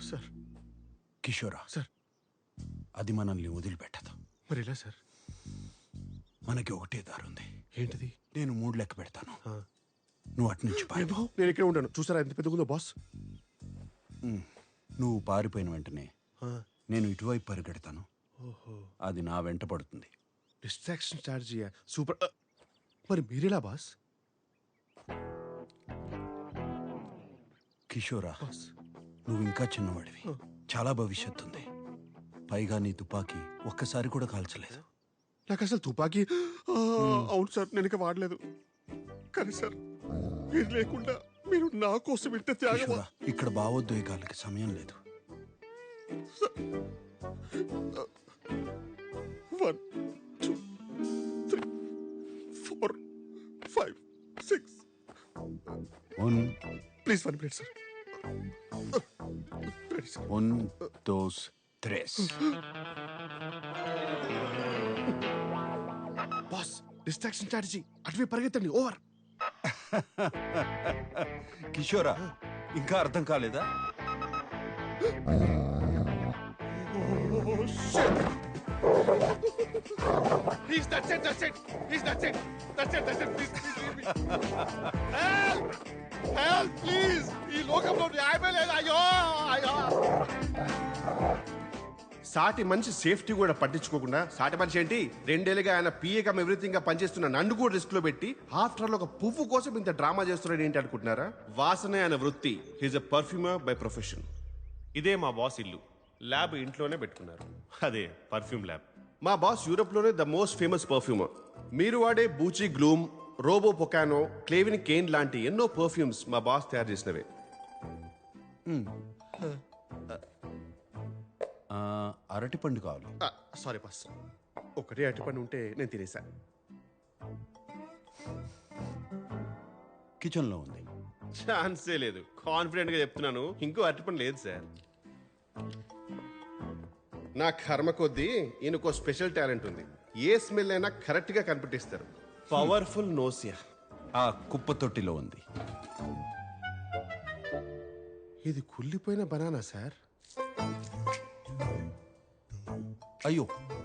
Sir. కిషోరా sir. అది మనల్ని వదిలిపెట్టదు. మరి ఎలా సార్? మనకి ఒకటే దారుంది. ఏంటిది? నేను 3 లెక్క పెడతాను, నువ్వు అటు నుంచి పారిపో. నేను ఇక్కడ ఉంటాను. చూసారా ఎంత పెద్దగుందో బాస్? నువ్వు పారిపోయిన వెంటనే నేను ఇటువైపు పరిగెడతాను. అది నా వెంట పడుతుంది. Distraction strategy super. మరి మీరెలా బాస్? కిషోరా, నువ్వు ఇంకా చిన్నవాడివి, చాలా భవిష్యత్తు ఉంది. పైగా నీ తుపాకీ ఒక్కసారి కూడా కాల్చలేదు. నాకు అసలు తుపాకీ అవును సార్, నేను ఇక వాడలేదు. కానీ సార్, మీరు లేకుండా మీరు నా కోసం ఇంత త్యాగం. కిషోరా, ఇక్కడ భావోద్వేగాలకి సమయం లేదు. 1 2 3 4 5 6. Please 1 minute sir. 1 2 3. Boss, distraction strategy. అటువే పరిగెత్తండి. ఓవర్. కిషోరా, ఇంకా అర్థం కాలేదా? Please, that's it. Please, that's it. Please leave me. Help, please. ఈ లోకంలో న్యాయమే లేదు. అయ్యో. సాటి మనిషి సేఫ్టీ కూడా పట్టించుకోకుండా, సాటి మనిషి ఏంటి 2 ఏళ్ళుగా ఆయన పిఏకమ్ ఎవ్రీథింగ్ గా పనిచేస్తున్న నన్ను కూడా రిస్క్ లో పెట్టి ఆఫ్టర్ ఒక పువ్వు కోసం ఇంత డ్రామా చేస్తున్నాడు ఏంటి అనుకుంటున్నారా? వాసనే ఆయన వృత్తి. He's a perfumer by profession. ఇదే మా బాస్ ఇల్లు. ల్యాబ్ ఇంట్లోనే పెట్టుకున్నారు. అదే పర్ఫ్యూమ్ ల్యాబ్. మా బాస్ యూరోప్ లోనే ద మోస్ట్ ఫేమస్ పర్ఫ్యూమర్. మీరు వాడే బూచి గ్లూమ్, రోబో పొకానో, క్లేవిన్ కేన్ లాంటి ఎన్నో పర్ఫ్యూమ్స్ మా బాస్ తయారు చేసినవే. అరటిపండు కావాలి. సారీ బాస్, ఒకటే అరటిపండు ఉంటే నేను తినేసా. కిచెన్ లో ఉంది. ఛాన్సే లేదు. కాన్ఫిడెంట్ గా చెప్తున్నాను, ఇంకో అరటిపండు లేదు సార్. నా కర్మ కొద్దీ ఈయనకో స్పెషల్ టాలెంట్ ఉంది. ఏ స్మెల్ అయినా కరెక్ట్ గా కనిపెట్టిస్తారు. Powerful nausea. ఆ కుప్ప తొట్టిలో ఉంది. ఇది కుళ్ళిపోయిన బనానా సార్. అయ్యో,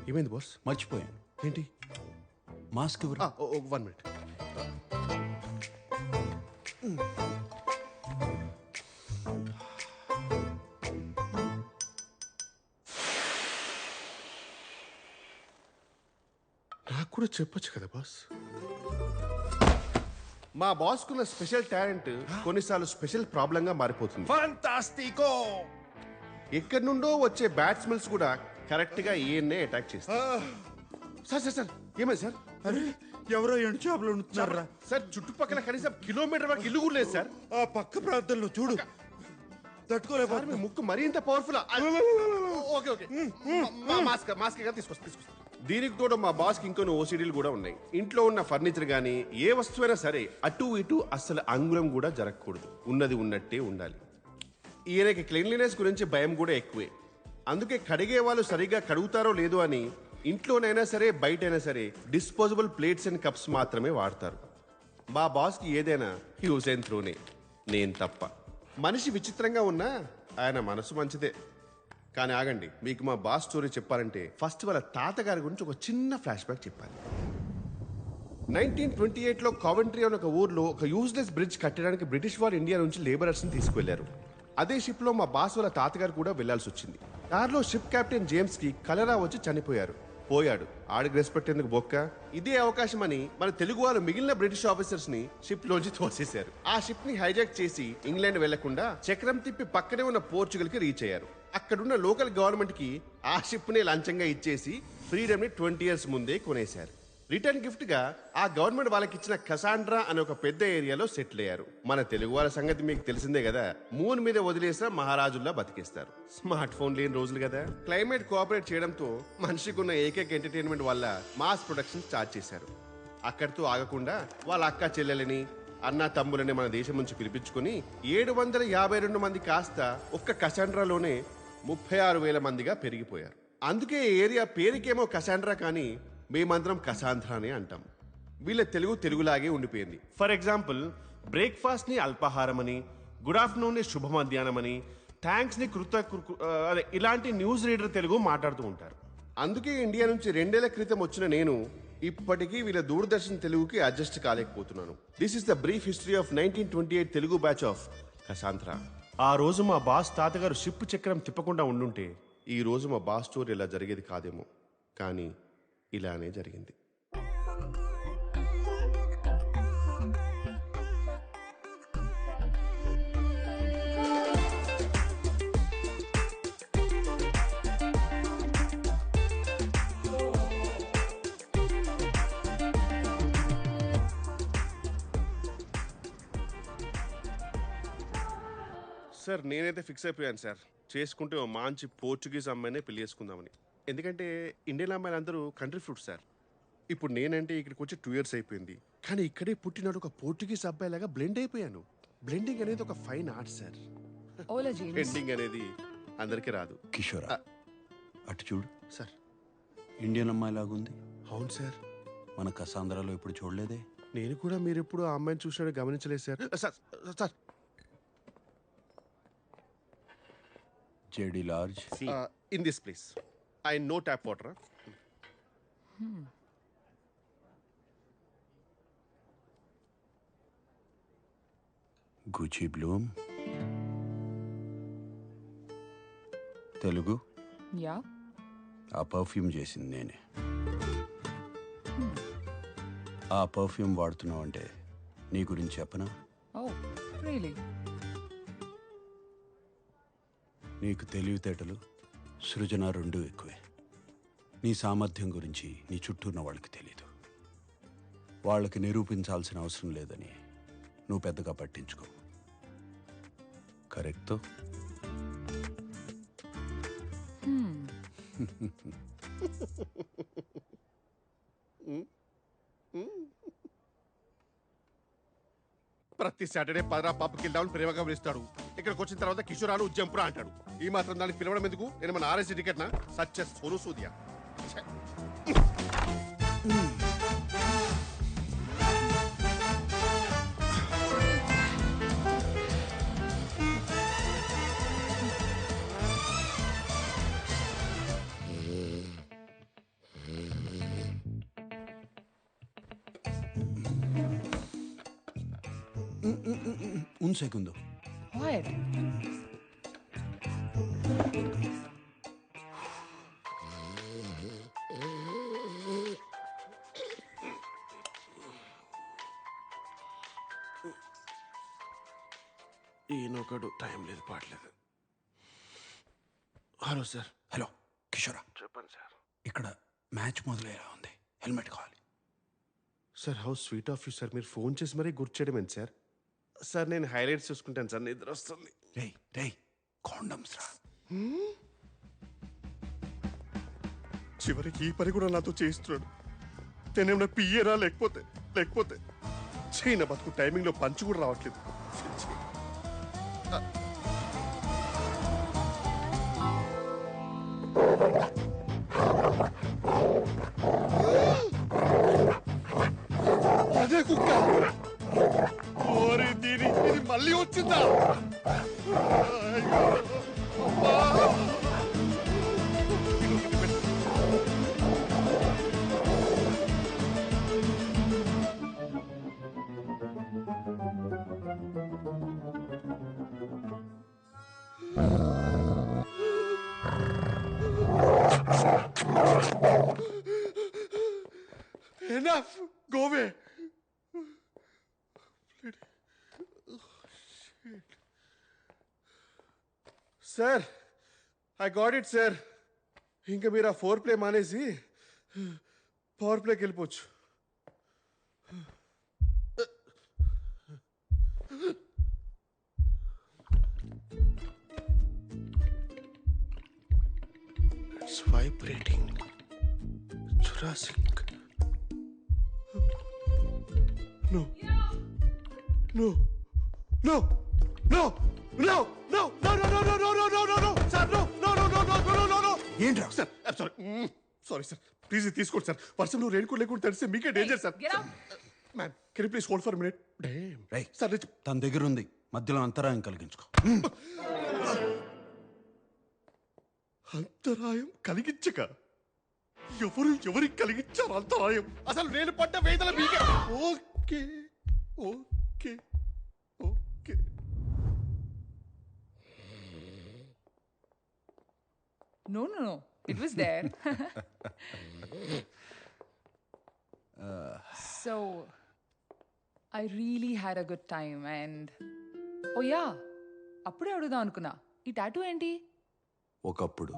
ఏమైంది బాస్? మర్చిపోయాను. ఏంటి? మాస్క్ ఎవరు? 1 minute. నాకు కూడా చెప్పొచ్చు కదా బాస్. మా బాస్ కున్న స్పెషల్ టాలెంట్ కొన్నిసార్లు స్పెషల్ ప్రాబ్లం గా మారిపోతుంది. ఫాంటాస్టికో! ఎక్కడి నుండో వచ్చే బ్యాడ్ స్మెల్స్ కూడా కరెక్ట్ గా ఈయన్నే అటాక్ చేస్తారు. సార్ ఏమైంది సార్? అరే, ఎవరో ఎండు చేపలు ఉంటున్నారా సార్? చుట్టుపక్కల కనీసం కిలోమీటర్ వరకు ఇల్లు కూడా లేదు సార్. ఆ పక్క ప్రాంతంలో చూడు. తట్టుకోలేకపోతే మీ ముక్కు మరీ ఇంత పవర్ఫుల్. ఓకే. మాస్క్ తీసుకొస్తా. దీనికి తోడు మా బాస్ కి ఇంకొన్ని ఓసిడీలు కూడా ఉన్నాయి. ఇంట్లో ఉన్న ఫర్నిచర్ గానీ ఏ వస్తువైనా సరే అటు ఇటు అస్సలు అంగుళం కూడా జరగకూడదు. ఉన్నది ఉన్నట్టే ఉండాలి. ఈయనకి క్లీన్లీనెస్ గురించి భయం కూడా ఎక్కువే. అందుకే కడిగే వాళ్ళు సరిగా కడుగుతారో లేదో అని ఇంట్లోనైనా సరే బయటైనా సరే డిస్పోజబుల్ ప్లేట్స్ అండ్ కప్స్ మాత్రమే వాడతారు. మా బాస్కి ఏదైనా యూజ్ అండ్ త్రోనే, నేను తప్ప. మనిషి విచిత్రంగా ఉన్నా ఆయన మనసు మంచిదే. కానీ ఆగండి, మీకు మా బాస్ స్టోరీ చెప్పాలంటే ఫస్ట్ వాళ్ళ తాతగారి గురించి ఒక చిన్న ఫ్లాష్ బ్యాక్ చెప్పాలి. 1928లో కావెంట్రీ అనే ఒక ఊర్లో ఒక యూజ్లెస్ బ్రిడ్జ్ కట్టడానికి బ్రిటిష్ వాళ్ళు ఇండియా నుంచి లేబరర్స్ ని తీసుకువెళ్లారు. అదే షిప్ లో మా బాస్ వాళ్ళ తాతగారు కూడా వెళ్లాల్సి వచ్చింది. దారిలో షిప్ కెప్టెన్ జేమ్స్ కి కలరా వచ్చి చనిపోయారు. ఆడికి రెస్పెక్ట్ ఎందుకు బొక్క. ఇదే అవకాశం అని మన తెలుగు వాళ్ళు మిగిలిన బ్రిటిష్ ఆఫీసర్స్ ని షిప్ లోంచి తోసేశారు. ఆ షిప్ ని హైజాక్ చేసి ఇంగ్లాండ్ వెళ్లకుండా చక్రం తిప్పి పక్కనే ఉన్న పోర్చుగల్ కి రీచ్ అయ్యారు. అక్కడున్న లోకల్ గవర్నమెంట్ కి ఆ షిప్ ని లంచంగా ఇచ్చేసి ఫ్రీడమ్ ని 20 years ముందే కొనేశారు. రిటర్న్ గిఫ్ట్ గా ఆ గవర్నమెంట్ వాళ్ళకి ఇచ్చిన కసాండ్రా అనే ఒక పెద్ద ఏరియాలో సెటిల్ అయ్యారు. మన తెలుగు వాళ్ళ సంగతి మీకు తెలిసిందే కదా. మూన్ మీద వదిలేసిన మహారాజుల్లా బతికేస్తారు. స్మార్ట్ ఫోన్ లేని రోజులు కదా. క్లైమేట్ కోఆపరేట్ చేయడంతో మనిషికి ఉన్న ఏకైక ఎంటర్టైన్మెంట్ వల్ల మాస్ ప్రొడక్షన్ స్టార్ట్ చేశారు. అక్కడితో ఆగకుండా వాళ్ళ అక్క చెల్లెలని అన్న తమ్ములని మన దేశం నుంచి పిలిపించుకుని 752 మంది కాస్త ఒక్క కసాండ్రాలోనే 36,000 మందిగా పెరిగిపోయారు. అందుకే ఏరియా పేరుకేమో కసాండ్రా కానీ మేమందరం కసాంధ్రానే అంటాం. వీళ్ళ తెలుగులాగే ఉండిపోయింది. ఫర్ ఎగ్జాంపుల్, బ్రేక్ఫాస్ట్ ని అల్పాహారం అని, గుడ్ ఆఫ్టర్నూన్ ని శుభ మధ్యాహ్నం అని, థ్యాంక్స్ ని అదే ఇలాంటి న్యూస్ రీడర్ తెలుగు మాట్లాడుతూ ఉంటారు. అందుకే ఇండియా నుంచి 2 ఏళ్ల క్రితం వచ్చిన నేను ఇప్పటికీ వీళ్ళ దూరదర్శన్ తెలుగుకి అడ్జస్ట్ కాలేకపోతున్నాను. This is the brief history of 1928 Telugu batch of కసాంత్రా. ఆ రోజు మా బాస్ తాతగారు షిప్ చక్రం తిప్పకుండా ఉండుంటే ఈ రోజు మా బాస్ స్టోరీ ఇలా జరిగేది కాదేమో, కానీ ఇలానే జరిగింది. సార్ నేనైతే ఫిక్స్ అయిపోయాను సార్, చేసుకుంటే ఓ మంచి పోర్చుగీస్ అమ్మాయినే పెళ్లి చేసుకుందామని. ఎందుకంటే ఇండియన్ అమ్మాయిలు అందరూ కంట్రీ ఫ్రూట్ సార్. ఇప్పుడు నేనంటే ఇక్కడికి వచ్చి 2 years అయిపోయింది, కానీ ఇక్కడే పుట్టినాడు ఒక పోర్చుగీస్ అబ్బాయిలాగా బ్లెండ్ అయిపోయాను. బ్లెండింగ్ అనేది ఒక fine art sir. Ola James. Blending అనేది అందరికీ రాదు. కిషోరా, అటు చూడు. సార్ ఇండియన్ అమ్మాయి లాగుంది. అవును సార్, మన కసాంధ్రాలో ఎప్పుడు చూడలేదే. నేను కూడా మీరు ఎప్పుడు ఆ అమ్మాయిని చూసినట్టు గమనించలేదు sir. Sir sir JD large. In this place I know tap water. Gucci Bloom. Telugu. Yeah. ఆ పర్ఫ్యూమ్ చేసింది నేనే. ఆ పర్ఫ్యూమ్ వాడుతున్నావు అంటే నీ గురించి చెప్పనా? Oh really? నీకు తెలివితేటలు, సృజన రెండూ ఎక్కువే. నీ సామర్థ్యం గురించి నీ చుట్టూ ఉన్న వాళ్ళకి తెలీదు. వాళ్ళకి నిరూపించాల్సిన అవసరం లేదని నువ్వు పెద్దగా పట్టించుకో. కరెక్టో? ప్రతి సాటర్డే పదరా పాపకి వెళ్దామని ప్రేమగా పిలుస్తాడు. ఇక్కడికి వచ్చిన తర్వాత కిషోరాలు ఉజ్జంపురా అంటాడు. ఈ మాత్రం దానికి పిలవడం ఎందుకు? నేను మన ఆర్ఎస్సీ టికెట్ నా సచ్చ సోను సూదియా. Un segundo. What? ఈయనొకడు టైం లేదు పాటలేదు. Hello sir. హలో కిషోరా, చెప్పండి సార్. ఇక్కడ మ్యాచ్ మొదలయ్యేలా ఉంది. హెల్మెట్ కావాలి. Sir how sweet of you sir. మీరు ఫోన్ చేసి మరీ గుర్తు చేయడం ఏంటి సార్? సార్ నేను హైలైట్స్ చూసుకుంటాను సార్, నిద్ర వస్తుంది. రేయ్ రేయ్, కాండమ్స్ రా. చివరికి ఈ పని కూడా నాతో చేయిస్తున్నాడు. నేనేమన్నా పియ్యరా లేకపోతే లేకపోతే చైనా బతుకు టైమింగ్లో పంచి కూడా రావట్లేదు. అదే కుక్క. ఓరి దీని ఇది మళ్ళీ వచ్చిందా? Enough! Go away! Sir I got it sir. ఇంకా మీరు ఆ 4 ప్లే మానేసి పవర్ ప్లేకి వెళ్ళిపోవచ్చు. It's vibrating. Jurassic. No. No. No. No. No. No. No. No. No. No. No. No. No. No. Sir, no. No. No. No. No. No. No. No. ఏంట్రా? Sir, I'm sorry. Sorry, sir. Please తీసుకోండి sir. వర్షంలో raincoat లేకుండా తెలిస్తే మీకే danger sir. Get out. Man can you please hold for minute? Damn. రేయ్, sir తన దగ్గర ఉంది, మధ్యలో అంతరాయం కలిగించుకో. అంతరాయం కలిగించక ఎవరికి కలిగించారు అంతరాయం? అసలు నేను పడ్డ వేదన మీకే. Okay okay okay. No. It was there. So, I really had a good time and... Oh yeah, అప్పుడే అడుగుదాం అనుకున్నా. ఈ టాటూ ఏంటి? ఒకప్పుడు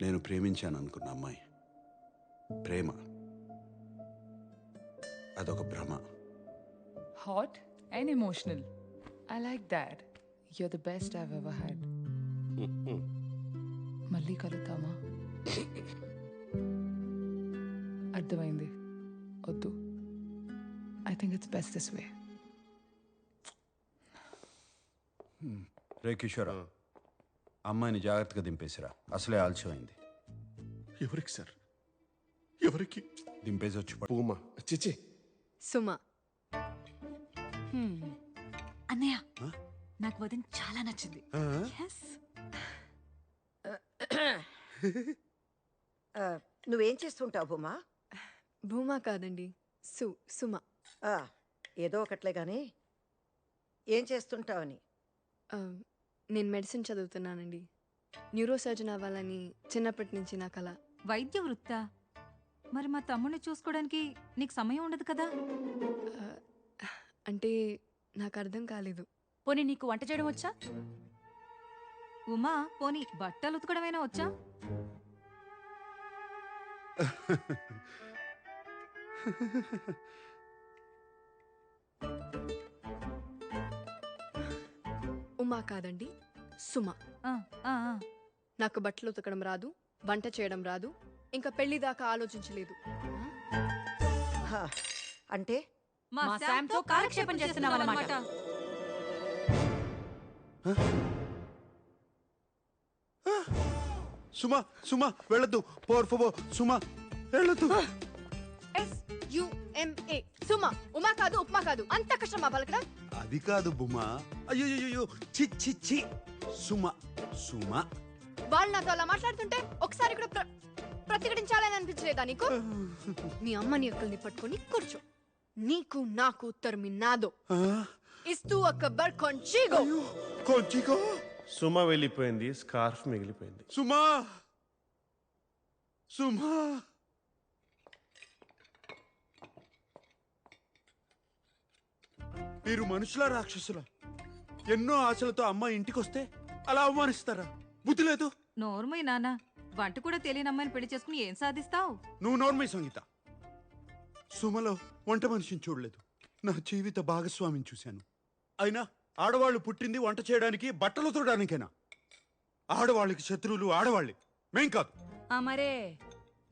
నేను ప్రేమించాను అనుకున్న అమ్మాయి ప్రేమ అదొక భ్రమ. Hot and emotional. I like that. You're the best I've ever had. మళ్ళీ కలుద్దామా? అర్థమైంది, వద్దు. I think it's best this way. రే కిషోరా, అమ్మాయిని జాగ్రత్తగా దింపేసిరా, అసలే ఆలస్యమైంది. ఎవరికి సార్? ఎవరికి? దింపేసి వచ్చి పడు. పూమా చిచి. సుమ. అన్నయ్య నాకు వదిన చాలా నచ్చింది. Yes. నువ్వేం చేస్తుంటావు భూమా? భూమా కాదండి, సుమ. ఆ, ఏదో ఒకట్లే గాని ఏం చేస్తుంటావని. నేను మెడిసిన్ చదువుతున్నానండి. న్యూరో సర్జన్ అవ్వాలని చిన్నప్పటి నుంచి నా కల. వైద్య వృత్తా? మరి మా తమ్ముడిని చూసుకోవడానికి నీకు సమయం ఉండదు కదా? అంటే నాకు అర్థం కాలేదు. పోనీ నీకు వంట చేయడం వచ్చా? ఉమా, పోనీ బట్టలు ఉతకడమైనా వచ్చా? ఉమా కాదండి, సుమ. ఆ, ఆ, ఆ. నాకు బట్టలు ఉతకడం రాదు, వంట చేయడం రాదు, ఇంకా పెళ్లి దాకా ఆలోచించలేదు. హా, అంటే మా శాంతో కాలక్షేపం చేస్తున్నావన్నమాట. సుమా సుమా వెళ్ళొద్దు, పోర్ ఫోబో సుమా వెళ్ళొద్దు. SUMA. సుమ. ఉమా కాదు, ఉప్మా కాదు. అంత కష్టమా పలకడం? అది కాదు బుమా. అయ్యో చి చి చి. సుమా సుమా. వాళ్ళు నాతో అలా మాట్లాడుతుంటే ఒకసారి కూడా ప్రతిఘటించాలని అనిపించలేదా నీకు? మీ అమ్మని అక్కల్ని పట్టుకొని కూర్చో. నీకు నాకు ఉత్తరం నాదో. ఇస్తూ అక్బర్ కొంచిగో. కొంచిగో. సుమ వెళ్ళిపోయింది, స్కార్ఫ్ మిగిలిపోయింది. సుమా సుమా. మీరు మనుషులా రాక్షసులా? ఎన్నో ఆశలతో అమ్మాయి ఇంటికొస్తే అలా అవమానిస్తారా? బుద్ధి లేదు. నోర్మై నాన్న, వంట కూడా తెలియని అమ్మాయిని పెళ్లి చేసుకుని ఏం సాధిస్తావు? నువ్వు నోర్మై సంగీత. సుమలో వంట మనిషిని చూడలేదు, నా జీవిత భాగస్వామిని చూశాను. అయినా ఆడవాళ్ళు పుట్టింది వంట చేయడానికి, బట్టలు ఉతకడానికేనా? ఆడవాళ్ళకి శత్రువులు ఆడవాళ్ళే, మేం కాదు. మరే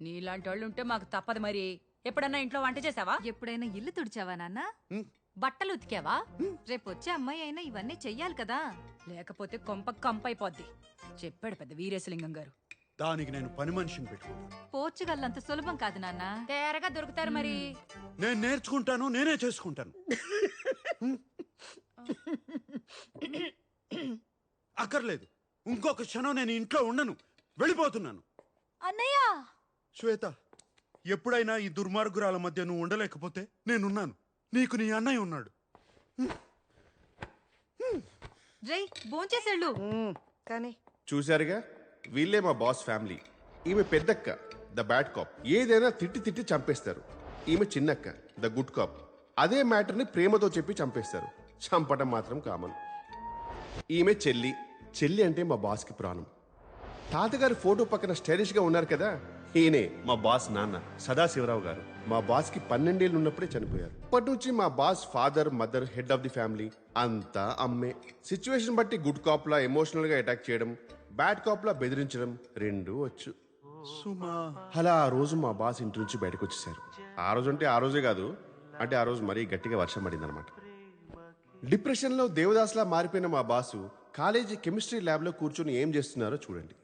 నీలాంటి వాళ్ళు ఉంటే మాకు తప్పదు. మరి ఎప్పుడన్నా ఇంట్లో వంట చేసావా? ఎప్పుడైనా ఇల్లు తుడిచావా నాన్న? బట్టలు ఉతికావా? రేపు వచ్చే అమ్మాయి అయినా ఇవన్నీ చెయ్యాలి కదా. లేకపోతే కొంప కంపైపోద్ది. చెప్పాడు పెద్ద వీరేశలింగం గారు. దానికి నేను పని మనిషిని పెట్టుకున్నాను. పోర్చుగల్ అంత సులభం కాదు నాన్న. తేరగా దొరుకుతారు మరి. నేను నేర్చుకుంటాను, నేనే చేసుకుంటాను. అక్కర్లేదు, ఇంకొక క్షణం నేను ఇంట్లో ఉండను, వెళ్ళిపోతున్నాను. అన్నయ్య! శ్వేత, ఎప్పుడైనా ఈ దుర్మార్గురాల మధ్య నువ్వు ఉండలేకపోతే నేనున్నాను. నీకు నీ అన్నయ్య ఉన్నాడు. జై భోంచేసేళ్ళు. కానీ చూశారుగా, వీళ్ళే మా బాస్ ఫ్యామిలీ. ఈమె పెద్దక్క, ద బ్యాడ్ కాప్. ఏదైనా తిట్టి చంపేస్తారు. ఈమె చిన్నక్క, ద గుడ్ కాప్. అదే మ్యాటర్ని ప్రేమతో చెప్పి చంపేస్తారు. చంపటం మాత్రం కామన్. ఈమె చెల్లి అంటే మా బాస్కి ప్రాణం. తాతగారి ఫోటో పక్కన స్టైలిష్గా ఉన్నారు కదా, ఈయనే మా బాస్ నాన్న సదాశివరావు గారు. మా బాస్కి 12 ఏళ్ళు ఉన్నప్పుడే చనిపోయారు. అప్పటి నుంచి మా boss father, mother, head of the family అంతా అమ్మే. సిచ్యువేషన్ బట్టి గుడ్ కాప్లా ఎమోషనల్గా అటాక్ చేయడం, బ్యాడ్ కాప్లా బెదిరించడం రెండూ వచ్చు. సుమా. అలా ఆ రోజు మా బాస్ ఇంటి నుంచి బయటకు వచ్చేసారు. ఆ రోజు అంటే ఆ రోజే కాదు, అంటే ఆ రోజు మరీ గట్టిగా వర్షం పడింది అనమాట. డిప్రెషన్లో దేవదాస్లా మారిపోయిన మా బాసు కాలేజీ కెమిస్ట్రీ ల్యాబ్లో కూర్చొని ఏం చేస్తున్నారో చూడండి.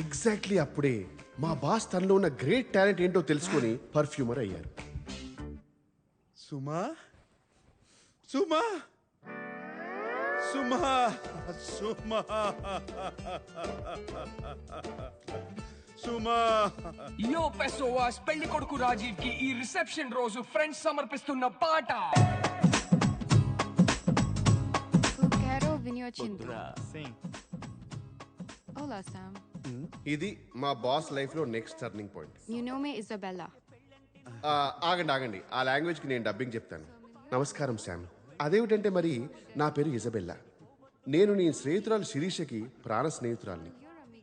ఎగ్జాక్ట్లీ అప్పుడే మా బాస్ తనలో ఉన్న గ్రేట్ టాలెంట్ ఏంటో తెలుసుకొని పర్ఫ్యూమర్ అయ్యారు. సుమా సుమా సుమా సుమా సుమా యో పెసోవాస్ పెళ్లి కొడుకు రాజీవ్ కి ఈ రిసెప్షన్ రోజు ఫ్రెండ్స్ సమర్పిస్తున్న పాట. Quero vinho tinto. Sim. Olá, Sam. ఇది మా బాస్ లైఫ్ లో next turning point. You know me, Isabella. ఆగండి ఆ లాంగ్వేజ్ కి నేను డబ్బింగ్ చెప్తాను. నమస్కారం శామ్. అదేమిటంటే మరి నా పేరు ఇజబెల్లా. నేను నీ స్నేహితురాలు శిరీషకి ప్రాణ స్నేహితురాల్ని.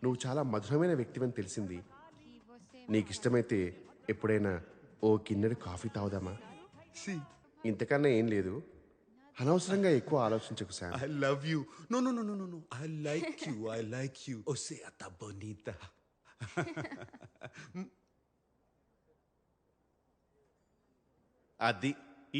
నువ్వు చాలా మధురమైన వ్యక్తివని తెలిసింది. నీకు ఇష్టమైతే ఎప్పుడైనా ఓ కిన్నెడు కాఫీ తాగుదామా? ఇంతకన్నా ఏం లేదు. అనవసరంగా ఎక్కువ ఆలోచించకు Sam. I love you. No. I like you. O sea, tá bonita. అది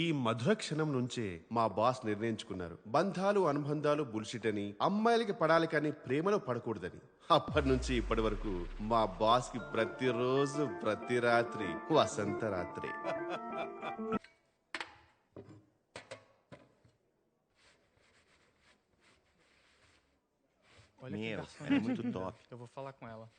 ఈ మధుర క్షణం నుంచే మా బాస్ నిర్ణయించుకున్నారు. బంధాలు అనుబంధాలు బుల్షిట్ అని, అమ్మాయిలకి పడాలి కానీ ప్రేమలో పడకూడదని. అప్పటి నుంచి ఇప్పటి వరకు మా బాస్ కి ప్రతిరోజు ప్రతి రాత్రి వసంత రాత్రి. Olha que Meu, garçom. ela é muito top. Eu vou falar com ela.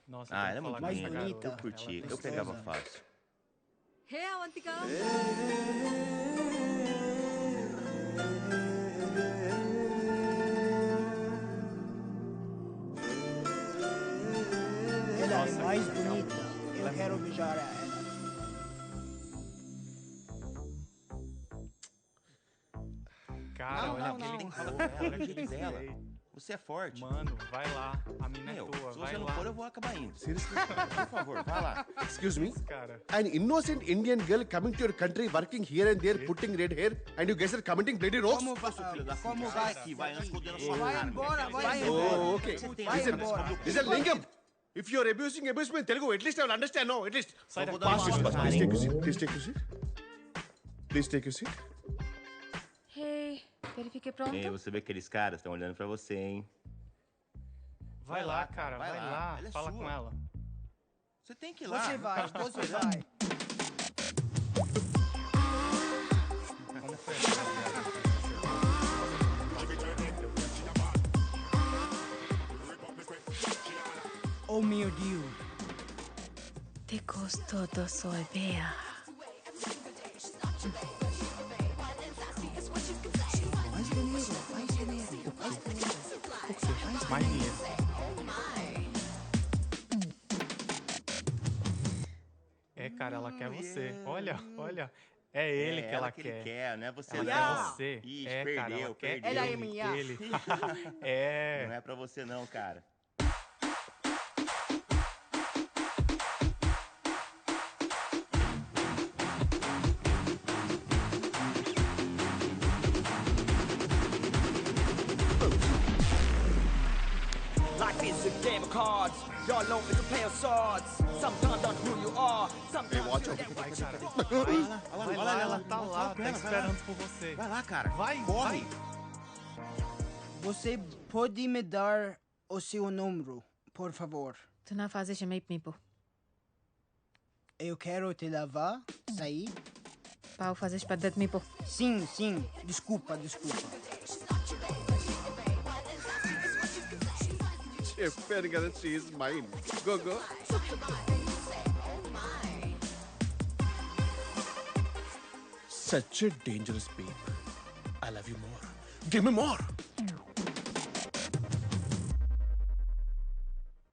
Nossa, Ah, eu ela é tenho que muito falar com linda. essa garota. Eu curti. Ela é Eu pegava gostosa. fácil. Hey Avantika Ela é mais bonita. Eu quero beijar ela. Cara, Não, olha não, aquele não. corpo, Fala com ela, olha cuide aquele dela. jeito. Você é forte. Mano, vai lá. A mina Meu, é tua, se vai você não lá. for, eu vou acabar indo. Seriously? Por favor, vai lá. Excuse me? Cara, An innocent Indian girl coming to your country, working here and there, putting red hair, and you guys are committing bloody rogues? Como, Filho da como puta, vai? sai daqui, vai, antes que eu dei na sua Vai cara. embora, vai Vai embora. Oh, okay. Vai Listen, embora. listen, Lingam. If you are abusing me in Telugu, at least I will understand. No, at least. sai daqui. Pass this, pass. Please take your seat. Please take your seat. Please take your seat. Hey, verifique pronto. Ei, você vê que aqueles caras estão olhando pra você, hein? Vai lá, cara, vai vai lá. lá. Ela é Fala sua. com ela. Você tem que ir lá. Você vai, você vai. Como foi? Oh meu Deus. Te gostou do sorvete? Mais dinheiro. É, cara, ela quer você. Olha, olha. É ele que ela que quer. ele quer, não é você Ela não. quer você. Ixi, É, cara, perdeu, ela quer perdeu. Ela é ele, minha. ele. É. Não é pra você não, cara. Life is a game of cards. You're alone with a pair of swords. Sometimes on who you are. Sometimes watch you out. get Vai, cara. Vai Vai lá, ela tá lá, tá esperando por você. Vai lá, cara. Vai, corre. Você pode me dar o seu número, por favor? Tu não fazes chamei mipo. Eu quero te levar, sair. Pau fazes padat mipo. Sim, sim. Desculpa, desculpa. చెప్పాను కదా, she is mine. Go, go. Such a dangerous babe. I love you more. Give me more.